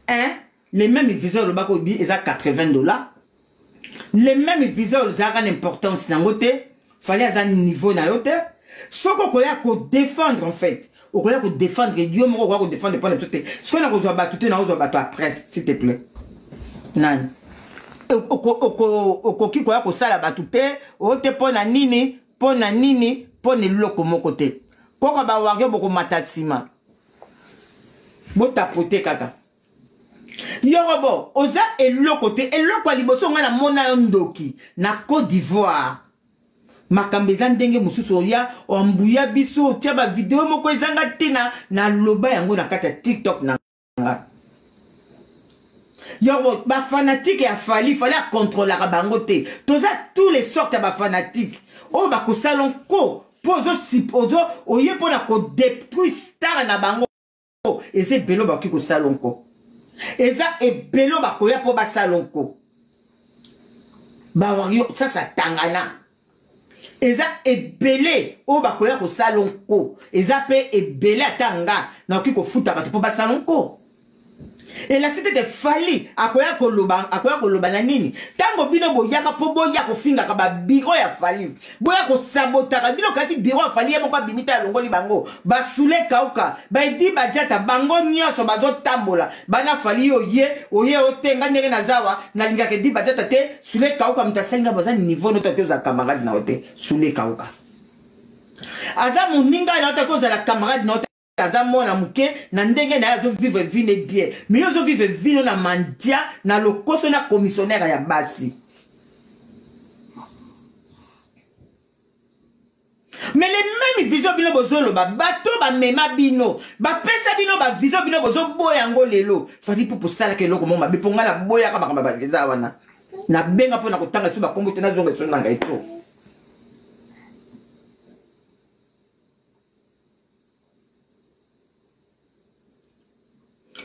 Hein? Les mêmes viseurs, le bac au billet, ils ont $80. Les mêmes viseurs, ils ont une importance dans le côté. Fallait avoir un niveau dans le côté. Ce qu'on a défendre, en fait. On a défendre, Dieu m'a dit défendre les choses. Ce qu'on a besoin de tout, on a besoin de après, s'il te plaît. Non. Okoki koya kosala batute ote pona nini pona loko moko te koko ba wage boko matasima bota pote kaka yorobo oza eloko te eloko liboso nga na mona yo ndoki na Côte d'Ivoire makambeza ndenge mususu oya ombuya biso tia ba video moko ezanga tina na loba yango na kata TikTok na nga Yo, ba fanatique ya fallait contrôler la bangote. Toza tous les sortes de fanatiques. Oh ba ko salon ko pozo si pozo oye pona ko détruire star na bango. Et c'est belo ba ko salon ko. Et ça et belo ba ko ya po ba salon ko. Ba wario ça tangana. Et ça et belé o ba ko ya ko salon ko. Et ça pe et belé atanga na ko futa ba po ba salon ko. Et la cité de Fali, akoya koloba na nini. Tango bino boyaka po boya ko finga ka ba biro ya Fali. Boya ko sabotaka bino kasi biro ya Fali yemo kwa bimita longoli bango. Ba sule kauka, ba idi bajata bango nyoso bazo tambola. Bana Fali oye otenga ndenge na zawa na linga ke di bajata te sule kauka mtasenga bazani niveau noto ke za camarade na ote sule kauka. Aza muninga na ote ko za la camarade na ote Aza mona muke na ndenge na yazo vivre vie bien mais yozo vivre vie na mandia na lokoso na commissionnaire ya basi mais les mêmes visions bino bozolo ba bato ba mema bino ba pesa bino ba vision bino bozo boya ngo lelo fadi pour sala ke loko moma biponga na boya ka ba visa wana na benga pona kotanga su ba kombo tena zonga so nanga ito.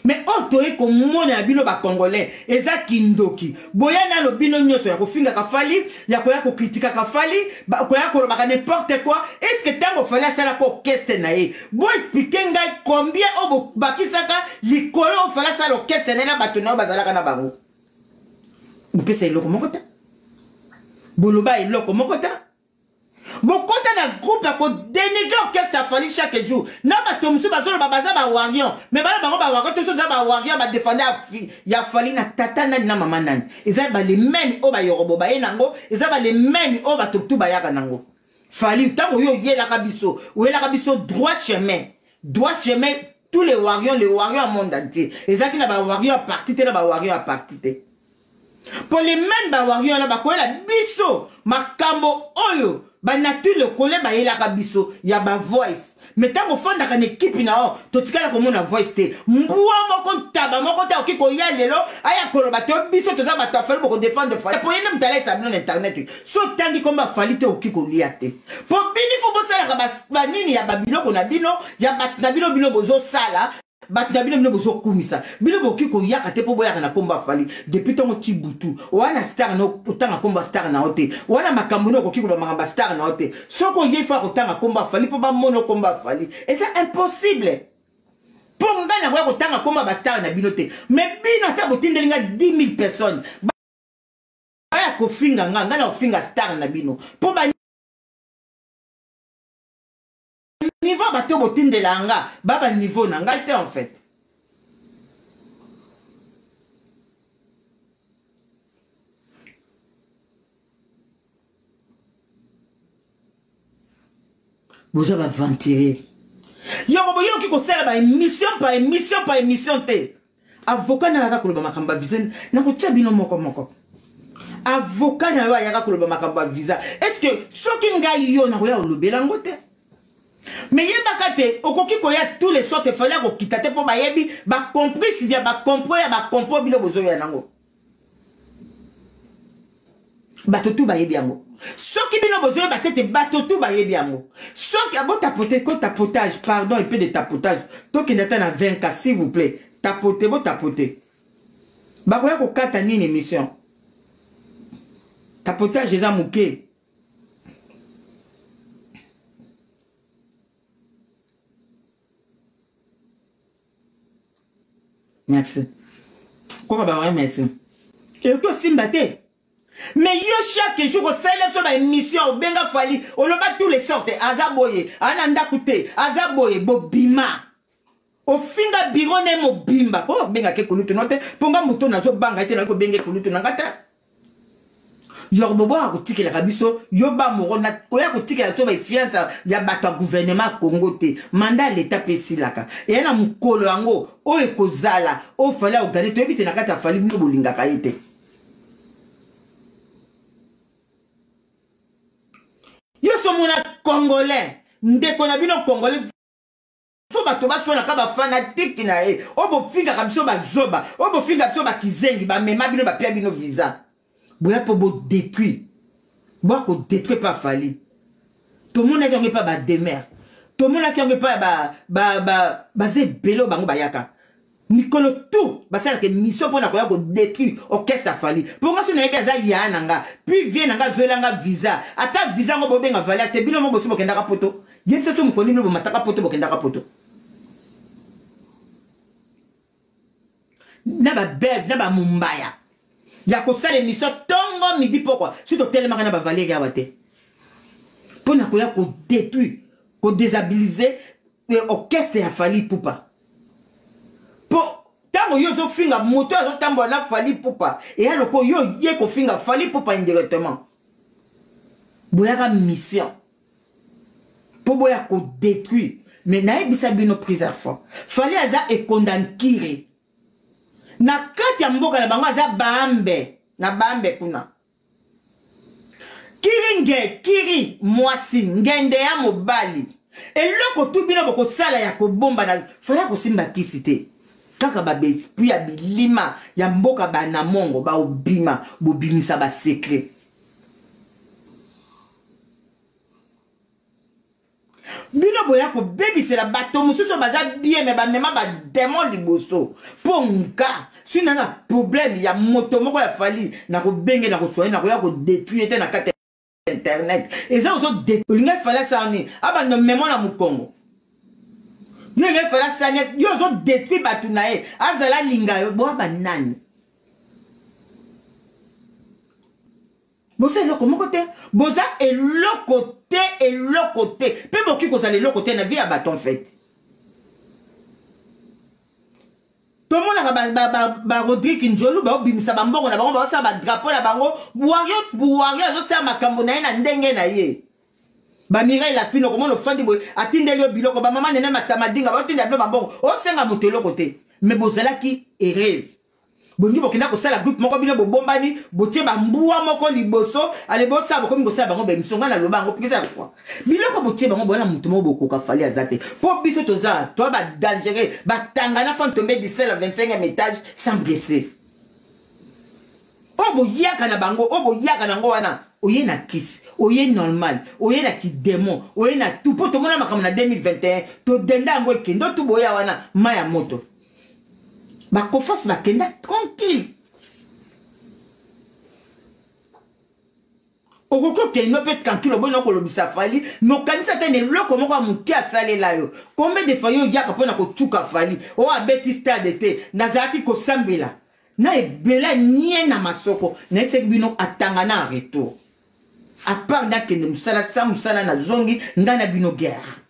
Mais otoye ko mona ya bino ba congolais eza kindoki boya na lo bino nyoso ya ko finga ka fali ya ko kritika ka fali ba ko ya ko ba n'importe quoi est-ce que tango fali sala ko orchestre na ye bo expliquer ngai combien obo bakisaka likolo fala sala orchestre na bato na bazalaka na bango mpesa eloko moko ta boloba eloko moko ta Bokota na groupe à ko dénigrer orchestre à Fali chaque jour. Na ba tomsu ba zolo ba baza ba warion. Mais ba bango ba warion to so za ba warion ba défendre ya Fali na tata na mama nani. Eza ba les mêmes o ba yorobo ba yenango, eza ba les mêmes o ba toptu ba yaka nango. Fali tango yo yela kabiso, o yela kabiso droit chemin. Droit chemin tous les warions à monde entier. Eza ki na ba warion à partie te na ba warion à partie te. Pour les mêmes ba warion na ba ko la biso makambo oyo ba nature le collé ba yela kabiso ya ba voice mais tango fonda kan équipe na o to tikala ko mona voice te mbuwa moko taba moko ta okiko ya lelo aya koloba te biso to za ba ta fali ko défendre Fali pour yene mtala sa bino internet so tangi komba Fali te okiko lia te pour bini fo bo sala ka ba nini ya babilo ko na bino ya ba bino bozo sala Batna bino bino bozo kumisa bino boki ko yaka te po boyaka na komba Fali depuis tango tibutu wana star no otanga komba star na ote wana makambo no koki ko ba makamba star na ote soko yefa otanga komba Fali po ba mono komba Fali et c'est impossible pour ngana ko otanga komba ba star na bino te mais bino ta botindelinga 10 000 personnes baya ko finga ngana ofinga star na bino po ba niveau bato botinde langa baba niveau nanga te en fait vous avez ventilé yoko boyo ki ko sala ba émission par émission te avocat na ka koloba makamba visa na ko tia bino moko avocat na ya ka koloba makamba visa est-ce que soki ngai yo na ko ya olobela ngote. Mais yebakate okoki ko ya tous les sortes fallait ko kitate po ba yebi ba compris si dia ba comprendre bino bozo ya nango batotu ba yebi yango soki bino bozo ba tete batotu ba yebi yango soki abota tapoter ko tapotage pardon un peu de tapotage to ki ndata na 20 s'il vous plaît tapoter bo tapoter ba ko ya ko kata nini émission tapotage eza muke. Merci. Quoi bah merci. Et toi Simbate. Mais yo chaque jour au célèbre sur ma émission au benga fali, on le bat tous les sortes, azaboye, ananda kute, azaboye, bobima. Au finga birone mo bimba. Oh benga ke kulutu note, ponga muto na zo banga ite na ko benga kulutu nangata. Yorbobo a kutiki la kabiso, yoba moro na koya kutiki la toba fianza ya bata gouvernement Congo te. Manda l'état pesi laka. Et yana mukolo yango, o ekozala, o fala o gane to ebite na kata fali bino bolinga kaite. Yo somona Congolais, ndeko na bino Congolais. Faut ba toba so na ka ba fanatique na e. O bo finga kabiso ba zoba, o bo finga biso ba kizengi ba mema bino ba pia bino visa. Boya pour vous détruire. Boya qu'on détruit pas Fali. Tout le monde n'a pas de demeure. Tout le monde n'a pas de bélo bango bayaka. Nicolo tout. Parce que mission pour la détruire orchestre Fali. Pour moi, si on a besoin yananga, puis vient nanga zelanga visa. Ata visa ngo bobe nga Fali. Ate bilo mo bosi bokenda kapoto. Yem se to mo koni mo mataka poto bokenda kapoto. Naba bev, naba mumbaya. Ya ko sale miso tongo midi pourquoi si to tellement kana ba Valérie awate pour na ko ya ko détruire ko déstabiliser orchestre ya Fali Poupa pour tango yo zo finga moto zo tambo na Fali Poupa et alors ko yo ye ko finga Fali Poupa indirectement boya ka mission pour boya ko détruire mais na ebisa bino prise à fond Fali aza e kondankire na kati ya mboka na bango aza bambe na bambe kuna kiri mwasi ngende ya mobali eloko tu bino boko sala ya kobomba na fala kosimba kisite kaka ba esprit ya bilima ya mboka bana mongo ba obima bobimisa ba secret bino boya ko bebisela bato mususu baza bien me ba mema ba démon liboso ponga sina na problème ya moto moko ya Fali na ko benge na ko soigner na ko ya ko détruire te na kate internet et ça aussi détruire Fali ça ni aba no memo na mukongo nge Fali ça ni yo zo détruire batu na e azala linga yo bo ba nani bosa eloko moko te boza eloko te pe boki kozala eloko te na vie ya bato en fait tomona ba Rodrigue Njolu ba obimisa bambongo na bango ba sa ba drapeau na bango Warrior zo sa makambo na ye na ndenge na ye ba Mireille la fino komona ofandi boy atindeli yo biloko ba mama nene matamadinga ba tinda bambongo o senga moto eloko te mais bozala ki erase bongi bokenda ko sala groupe moko bino bobombani botie ba mbuwa moko liboso ale bosa bokomi ko sala bango ba misonga na lobango pisa fois biloko botie bango bona mutu mo bokoka Fali azate po biso toza to ba dangereux ba tangana font tomber du 25e étage sans blesser obo yaka na bango obo yaka na ngo wana oye na kiss oye normal oye na ki démon oye na tout po to mona makam na 2021 to denda ngo kendo tu boya wana maya moto ba kofos ba kenda tranquille okoko kendo peut tranquille bon ko lobisa Fali no kanisa tene loko moko muki asale la yo combien de fois yo yaka pona ko tchuka Fali o abeti stade te nazaki ko sambela na ebela nie na masoko na ese bino atanga na retour à part da kende musala sa musala na zongi ngana bino guerre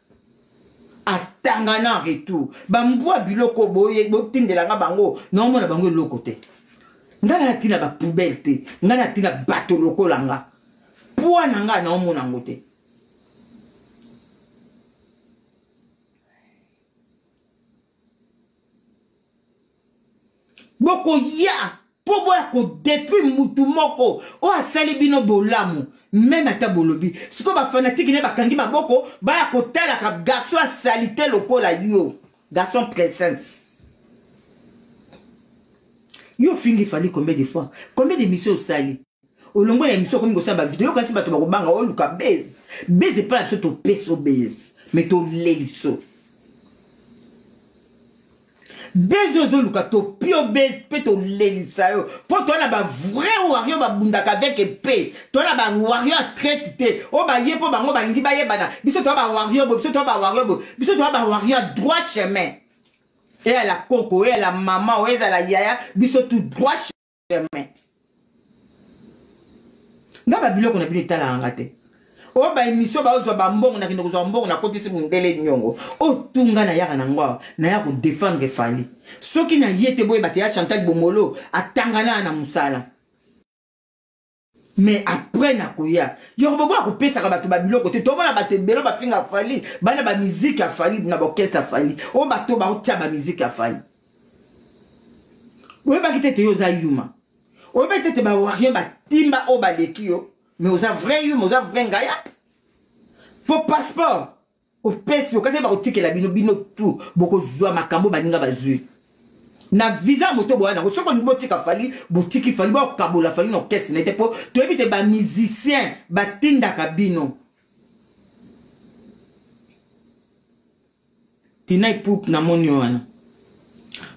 atanga na retour bambwa biloko boye botindela nga bango no mona bango eloko te ngana tina ba poubelle te ngana tina bato lokola nga poa na nga na omona ngo te boko ya po boya ko détruire mutu moko o asali bino bolamu même ata bolobi siko ba fanatique ne bakangi maboko baya kotala ka garçon asalité lokola yo garçon présence yo fingi Fali combien de fois combien d'émissions sali olongo na émission comme ça ba vidéo kasi bato bakobanga o luka base pas la to peso base mais to leiso bezo luka to pio base pe to lelisa yo po to na ba vrai warrior ba bundaka avec épée to na ba warrior traite te o ba ye po bango ba ngi ba ye bana biso to ba warrior biso to ba warrior biso to ba warrior droit chemin et à la coco, et à la maman, et à la yaya, biso tout droit chemin. Nga ba biloko na bino etala ngate. O ba émission ba ozwa ba mbongo na kinde kozwa mbongo na kotisi mundele nyongo. O tunga na yaka na ngwa na ya ko défendre Fally. Soki na yete boye ba te ya Chantal Bomolo atangana na musala. Mais après na koya, yo bobo ko pesa ka bato ba biloko te to bona bato belo ba finga Fally, bana ba musique ya Fally na orchestre Fally. O bato ba o tia ba musique ya Fally. O ba kitete yo za yuma. O ba kitete ba warien ba timba o ba lekio. Mais oza vrai yuma, oza vrai ngaya. Pour passeport, au pesi o kasi ba otike la bino bino tout, boko zwa makambo baninga ba zui. Na visa moto boana ko soko nibo tika Fally botiki Fally ba kabola Fally no caisse n'était pas to ebite ba musicien ba tinda kabino tina ipuk na moni wana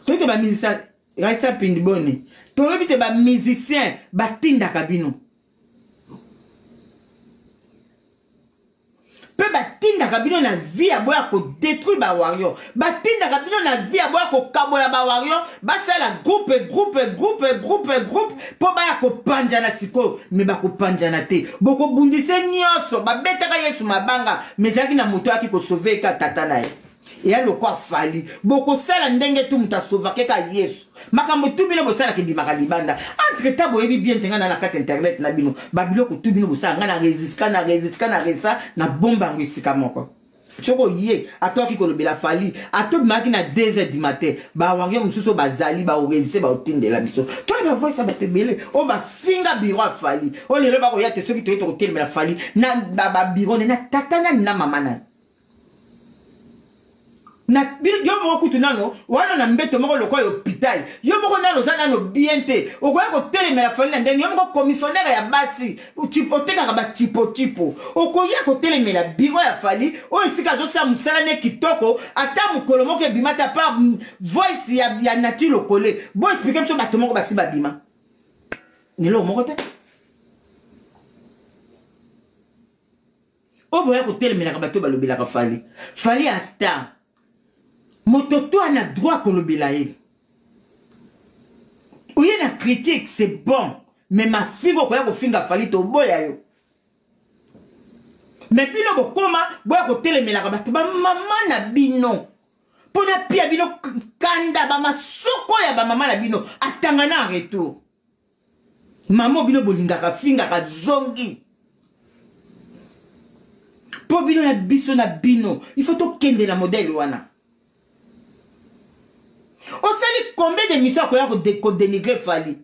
to ebite ba musicien raisa pindibone to ebite ba musicien ba tinda kabino pe batinda kabino na vie ya boya ko détruire ba wario batinda kabino na vie ya boya ko kabola ba wario basala groupe po baya ko panjana siko me ba ko panjana te boko bundise nyoso ba betaka Yesu mabanga mezaki na moto aki ko sauver ka tata na ye ya lokwa Fally boko sala ndenge tu muta sauver ka Yesu makambo tu bino bosala ke bimaka libanda entre temps boyebi bien tenga na carte internet na bino ba biloko tu bino bosala nga na resista na bomba ngisika moko soko yé atoki kolobela Fally atoki maki na 2h du matin ba wangi mususu bazali ba organiser ba otindela biso to ba voice ba tebele o ba finga biro Fally o lelo ba ko ya te soki to hotel Fally na ba biro na tata na mama na na yo moko kutu nano wana na mbeto moko lokwa hôpital yo moko nano za nano bien te okoya ko telemela Fally na ndeni yo moko commissionnaire ya basi oteka ka ba tipo okoya ko telemela biro ya Fally o esika zo sa musala ne kitoko ata mukolo moko ebimata pa voice ya nature lokole bo expliquer biso bato moko basi babima ni lo moko te o boya ko telemela ka bato balobela ka Fally a star mototo a droit kolobela ye. Oye na critique c'est bon, mais ma fille koya ko finga Fally to boya yo. Mais bino ko koma boya ko telemela ka bato ba mama na bino. Pona pia bino kanda ba masoko ya ba mama na bino atanga na retour. Maman bino bolinga ka finga ka zongi. Po bino na biso na bino, il faut to kende na modèle wana. On sait combien d'émissions qu'on dénigrer Fally.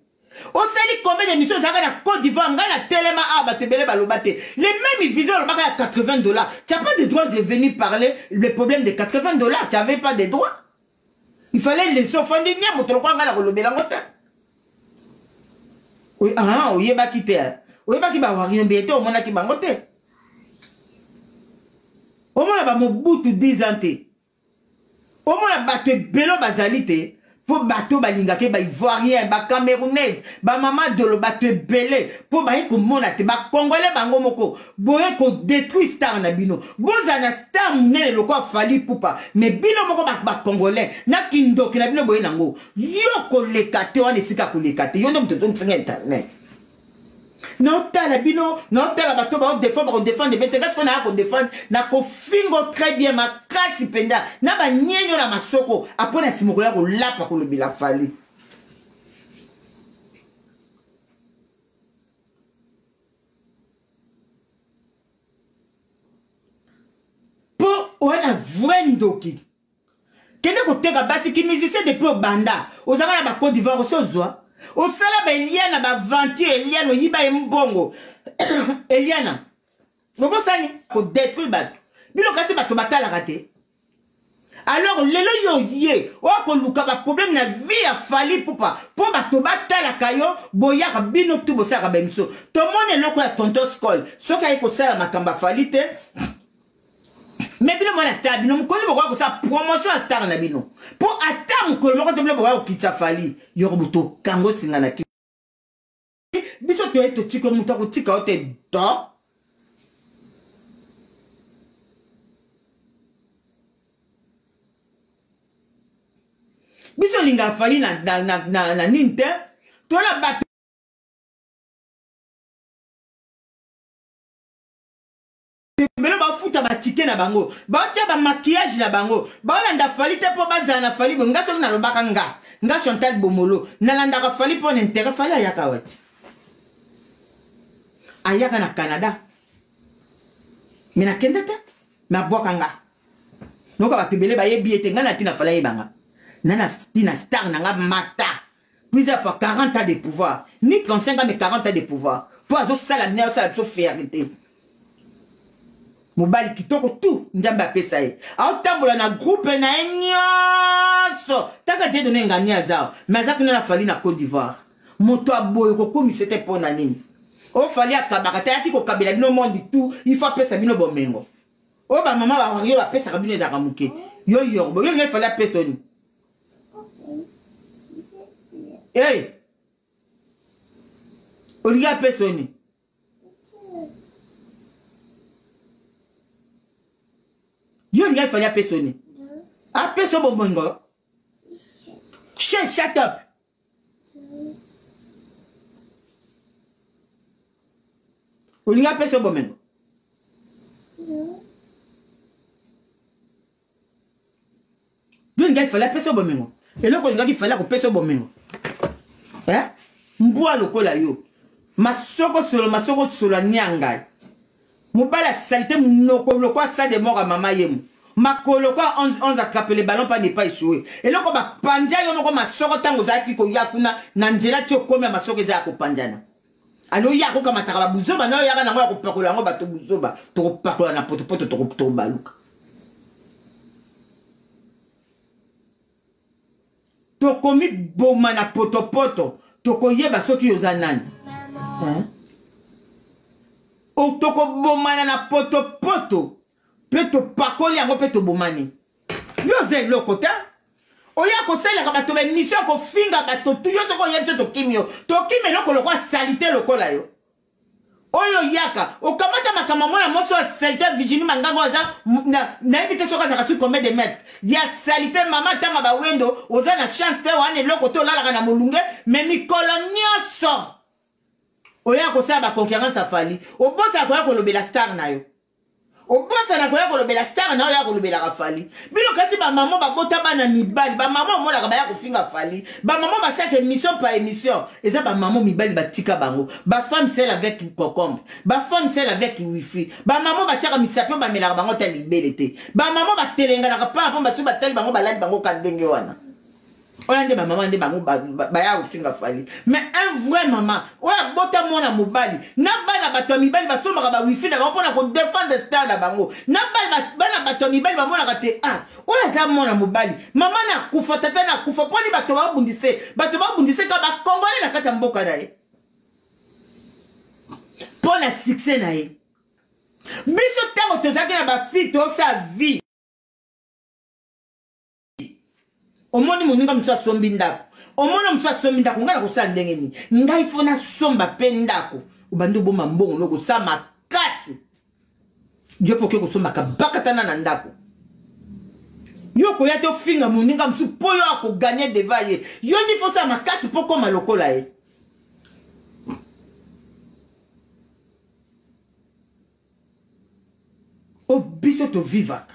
On sait combien d'émissions ça va la Côte d'Ivoire, la Téléma, Batebele, Balobate. Les mêmes visions, le bac à $80. Tu n'as pas de droit de venir parler le problème de $80. Tu n'avais pas de droit. Il fallait les offrir, mais tu n'as pas la relobé la moto. Oui, oui, bah quitter. Oui, bah qui va avoir rien bien, au moins qui va monter. Au moins, bah mon bout de 10 ans. Au moins, bateau belo bazalité pour bateau balingake ba ivoirien ba camerounaise ba maman de le bateau belé pour ba ko monate ba congolais bango moko boye ko détruire star na bino boza na star munene loko Fally pupa mais bino moko ba congolais na kindoki na bino boye nango yo ko lekate wana sika ko lekate yo ndo mtoto mtsinga internet non tala bino non tala bato ba défendre de bête qu'est-ce qu'on a ko défendre na ko fingo très bien ma kasi penda na ba nyenyo na masoko après na simoko ya ko lapa ko lobila Fally pour on a vrai ndoki kende ko teka basi ki musicien depuis au banda ozanga na ba Côte d'Ivoire osozwa au sala Eliana ba vanti Eliana yiba mbongo Eliana Bobo sani ko détruire bat bilo kasi bato batala raté alors lelo yo yé o ko luka ba problème na vie ya Fally pupa po bato batala kayo boya ka bino tu bosa ka bemiso to mone loko ya tonton Skol soka iko sala makamba Fally te. Mais bino mwana star bino mukoli boko ko sa promotion à star na bino pour ata mukoli moko te bino boko kitsa Fally yo buto kango singa na ki biso to eto tiko muta ko tika ote do biso linga fali na ninte tola bato belo bafuta batike na bango baotia bamaquillage na bango baolanda fali te mpo bazala na fali bonga soki nalobaka nga Chantal Bomolo nalandaka fali mpo na intere fali ayaka wati ayaka na Canada me nakende te me abwaka nga noka bato ebele bayebi ete nga na ntina fali ayebanga nana ntina star na nga mata plusieurs fois 40 ans de pouvoir ni 35 ans mais 40 ans de pouvoir mpo azosala mine azosala biso fierté mobali kitoko tu nzambe apesa ye aotambola na groupe na ye nyonso taka tie done ngani azao me aza kuna na fali na Côte d'Ivoire moto aboye kokomisa ete mpo na nini ofali akabaka te ayaki kokabela bino mondi tu ifo apesa bino bomengo oyo bamama bawario bapesaka bino ezalaka moke yo yorbo yo linga ifali apesa oni hey olingi apesa oni yo linga ifali apesa oni apesa bomengo shut up olinga apesa bomengo yo linga ifali apesa bomengo eloko olingaki ifali akopesa bomengo mbwa lokola yo masoko solo nyangai mobala salite monoko loko asa de mort à mama yemu makolo kwa 11 attraper le ballon pas ne pas échouer et loko ba panja yo moko masoko tango zaki ko yakuna na nzela ti okomi masoko eza ko panjana alo yako kama takala buzoba na yaka nango ya kopakola yango bato buzoba to kopakola na potopoto to baluka to komi boma na potopoto to koyeba soki yoza nani otoko bomana na potopoto pe to pakoli yango pe to bomani yo ze lokota oya ko sala ka bato be mission ko finga bato tu yo soko yebso to kimio loko lokwa salite lokola yo oyo yaka okamata makama mona moso salite Virginie Mangango aza na ebite soka za su combien de mètres ya salite mama tanga ba wendo oza na chance te wane loko to lala na molunge mais mikolo nyoso oya ko sala ba concurrence afali obosa ko ya ko lobela star na yo obosa na ko ya ko lobela star na yo ya ko lobela afali bilo kasi ba maman ba bota bana mibali ba maman mo la ka ba ya ko finga afali ba maman ba saka émission par émission eza ba maman mibali ba tika bango ba femme celle avec concombre ba femme celle avec wifi ba maman ba tika misapio ba melaka bango ta libelete ba maman ba telenga na ka pa ba su ba tel bango ba lali bango ka ndenge wana on a maman de bango baya ofinga fali mais un vrai maman oya bota mona mobali na bana bato mibali basomaka ba wifi na bango pour défendre star na bango na bana bato mibali ba mona kate oya za mona mobali maman na kufa tata na kufa poni bato ba bundise ka ba congolais na kata mboka na ye pour na succès na ye biso tango tozaki na ba fille to sa vie omoni moninga musa sombi ndako omona musa sombi ndako ngana kosala ndenge nini ngai fona somba pe ndako ubandi boma mbongo loko sa makasi yo poke kosomba kabakatana na ndako yo koya to finga moninga musu po yo akoganye deva ye yo ndi fosa makasi po koma lokola ye o biso to vivaka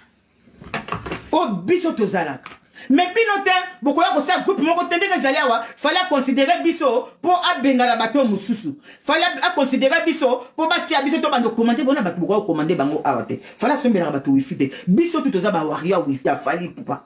o biso to zalaka mais bino te bokoya kosa groupe moko te ndenge ezali awa fallait considérer biso pour abengala bato mosusu fallait considérer biso pour batia biso to bando commander bona bato bokoya commander bango awa te fallait sombela bato wifi te biso tout oza ba waria wifi ya fali pupa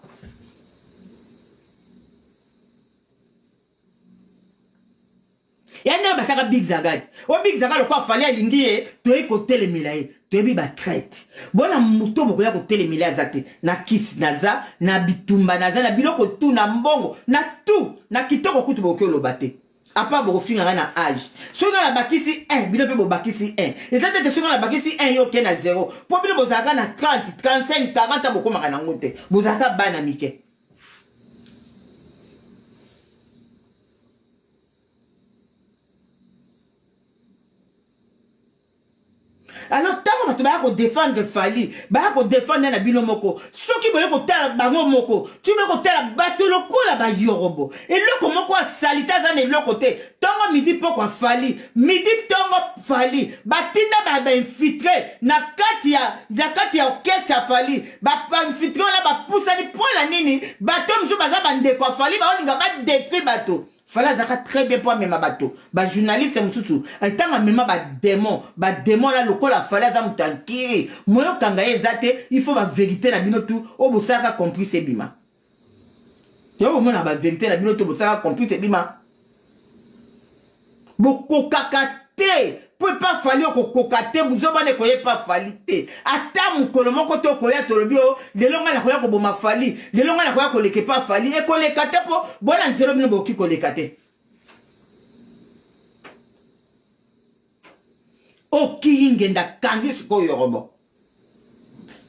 yande basaka big zagad o big zagad ko fallait alingi ye to ekotelemela ye toyebi ba traite bona muto bokoya kotelemela azate na kisi naza na bitumba naza na biloko tu na mbongo na tu na kitoko kutu bokoyo lobate apa boko finga na âge songa na bakisi 1 bino pe bo bakisi 1 ezate te songa na bakisi 1 yo ke na 0 po bino bozaka na 30 35 40 boko makana ngote bozaka bana mike alors tango bato baya ko défendre Fally baya ko défendre na bino moko soki boye ko tala bango moko tu me ko tala bato lokola ba yorobo eloko moko asalita za na eloko te tango midi poko Fally midi tango Fally batinda ba infiltré na kati ya orchestre ya Fally ba infiltré la ba poussani pour la nini bato mso baza bande ko Fally ba oninga ba détruire bato Fally azaka très bien pour mema bato ba journaliste mususu atanga mema ba démon la lokola Fally aza mutankiri moyo kanga ezate il faut ba vérité na bino tout o bosaka complice bima yo mona ba vérité na bino tout bosaka complice bima boko kakate peut pas Fally ko kokate buzo bane koye pas Fally te ata mukolo moko to koya tolobio lelonga na koya ko boma Fally lelonga na koya ko leke pas Fally e ko lekate po bona nzero bino boki ko lekate o kiri ngenda kangi siko yorobo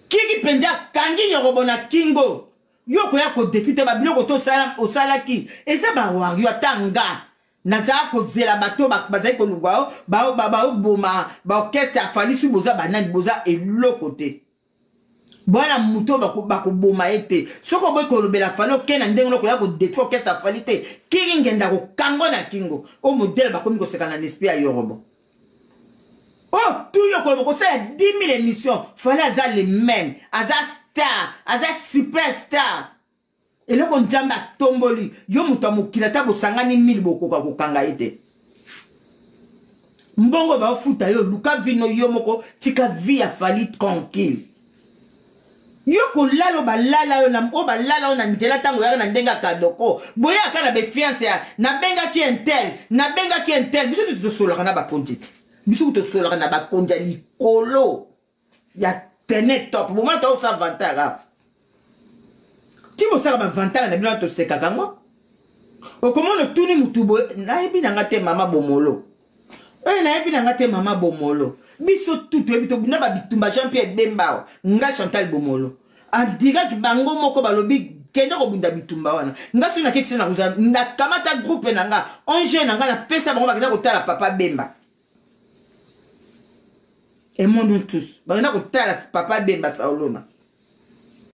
kiri penja kangi yorobo na kingo yo koya ko député ba biloko to sala osalaki eza ba wario tanga naza ko zela bato bazai ko lugwa ba boma ba orchestre Fally su boza banani boza eloko te bwana muto ba ko boma ete soko boy ko lobela Fally ke na ndengo ko ya ko détruire orchestre Fally te kiri ngenda ko kango na kingo o modèle ba komi ko sekana l'esprit ya yorobo oh tout yo ko ça 10 000 émissions Fally aza les mêmes aza star aza superstar eloko njamba tomboli yo muta mokila ta bosangani 1000 bokoka kokanga ete mbongo ba futa yo luka vino yo moko tika vie ya Fally tranquille yo ko lalo balala yo na o balala na ndela tango ya na ndenga kadoko boya kana be fiance ya na benga ki entel biso to solo na ba konjiti biso to solo na ba konja likolo ya tene top bo mata o sa vantara ti bo saka ba vantara na bino to seka kango o komo no tuni mutubo na ebi na ngate mama bomolo na ebi na ngate mama bomolo biso tutu ebi to buna ba bitumba Jean-Pierre Bemba nga Chantal bomolo andira ki bango moko balobi kende ko bunda bitumba wana nga suna kekisi na kuza na kamata groupe na nga on jeune nga na pesa bango bakenda kotala papa Bemba et mon tous bakenda kotala papa Bemba saolona